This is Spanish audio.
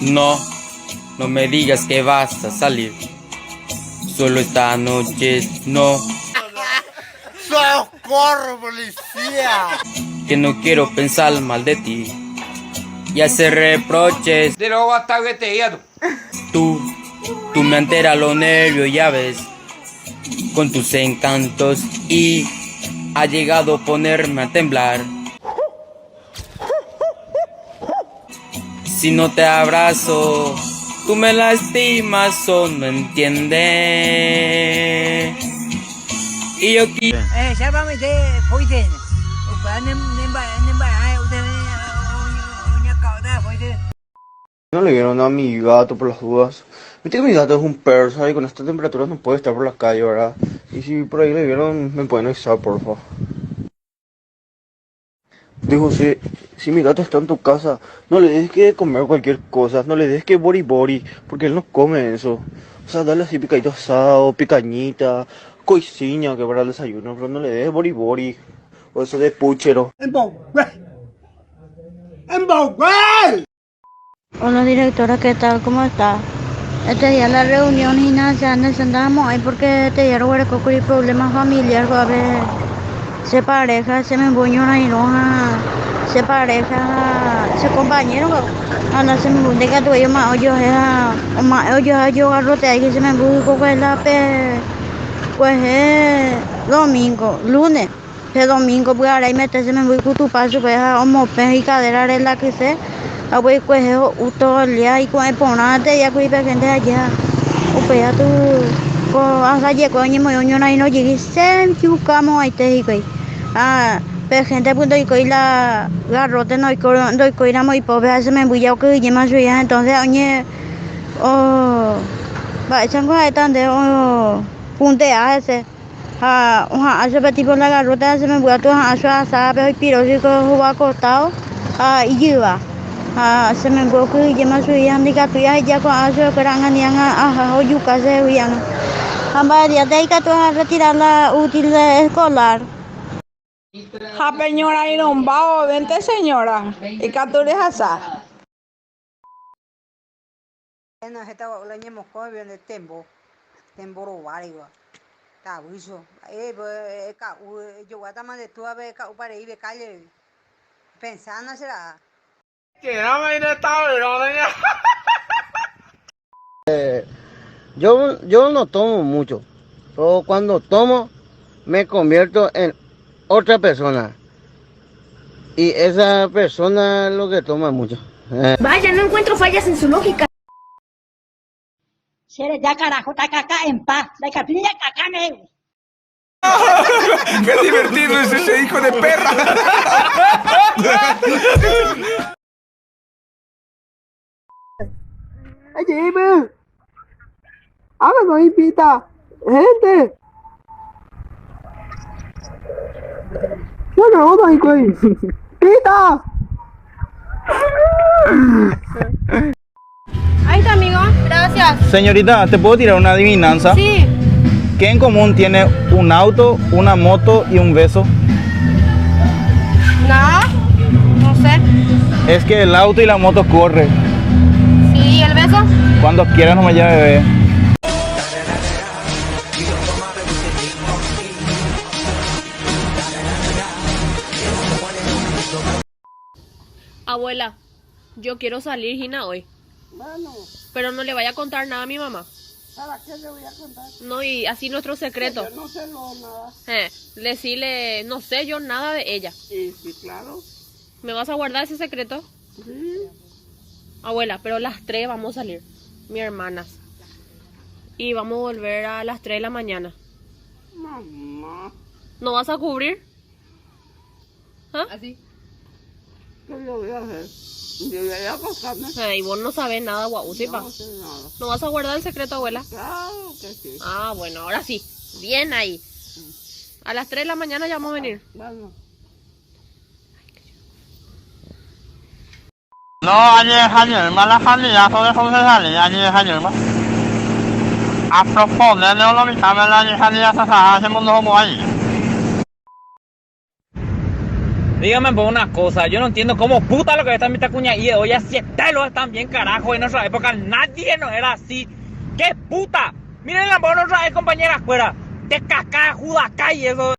No, no me digas que vas a salir. Solo esta noche, no. ¡Socorro, policía! Que no quiero pensar mal de ti y hacer reproches. De lo hasta que te iba. Tú me alteras los nervios, ya ves, con tus encantos y ha llegado a ponerme a temblar. Si no te abrazo, tú me lastimas o no entiendes. Y yo quiero... Sao ba mày thế phối thế? Bà nem bà hai ô thế nhà cậu ta phối thế. No le dieron a mi gato por las dudas. Viste que mi gato es un persa y con estas temperaturas no puede estar por la calle, ¿verdad? Y si por ahí le vieron, me pueden avisar, por favor. Dijo, si mi gato está en tu casa, no le des que comer cualquier cosa, no le des que bori, porque él no come eso. O sea, dale así picadito asado, picañita, coiciña que para el desayuno, pero no le des bori, o eso de puchero. Em bầu quê! Hola directora, ¿qué tal? ¿Cómo está? Este día la reunión y nada, ya nos sentamos ahí porque este día hubo problemas familiares, a ver, se pareja, se me embuñó una hiroja, se pareja, se compañero, anda se me embuñó que tuve yo más hoyo yo garrote ahí que se me embuñó con la pues domingo, lunes. El domingo pues ahora y meterse me voy con tu paso pues a mope y cadera de la que se a voy pues todo el día y con el ponate ya con gente allá o pues ya tú con hasta llegó ni muy oño no llegué se chucamos ahí te digo pero gente punto y coi la garrote no y coi muy pobre se me voy a que ya más ya entonces oñe va echan con ahí tan de puntea ese hace tipo la garrota se me voy a tu asada pero piroso que va acostado y lleva se me voy que ya más soy amiga tuya ya con eso que eran o yuca se veían ambas días de ahí que tú vas a retirar la útil escolar. Señora Irombao, vente señora y que tú eres asada. No estaba la ñemo con el tembo robarigo. Tá isso yo guata más de tú a ver para ir de calle pensando será Que no me estaba Yo no tomo mucho, pero cuando tomo me convierto en otra persona. Y esa persona es lo que toma mucho. Vaya, no encuentro fallas en su lógica. Ya carajo, está caca en paz, la capilla caca negro. ¡Qué divertido es ese hijo de perra! Ayúdame. Ahora no invita gente. No, no hay güey. ¡Quita! Ahí está, amigo. Gracias. Señorita, ¿te puedo tirar una adivinanza? Sí. ¿Qué en común tiene un auto, una moto y un beso? Nada. No sé. Es que el auto y la moto corren. Sí, ¿y el beso? Cuando quieras no me llame bebé. Abuela, yo quiero salir, Gina, hoy. Bueno, Pero no le vaya a contar nada a mi mamá. ¿para qué le voy a contar? No, y así nuestro secreto. Yo no sé nada. Decirle, no sé yo nada de ella. Sí, claro. ¿Me vas a guardar ese secreto? Sí. Abuela, pero las 3 vamos a salir, mis hermanas. Y vamos a volver a las 3 de la mañana. Mamá. ¿No vas a cubrir? ¿Ah? ¿Así? ¿Qué le voy a hacer? Yo voy a acostarme. Y vos no sabes nada, guaucipa. No sé nada. ¿No vas a guardar el secreto, abuela? Claro que sí. Ah, bueno, ahora sí. Bien ahí. A las 3 de la mañana ya vamos a venir. Bueno. No, ayer más la familia sobre José ayer más. A proponer de lo mitad de la hija de esa hace mundo como ahí. Dígame por una cosa, yo no entiendo cómo puta lo que está en mi tacuña y de hoy a 7 lo están bien carajo. En nuestra época nadie no era así. ¡Qué puta! Miren la por nuestra compañera fuera. De caca, judacá y eso.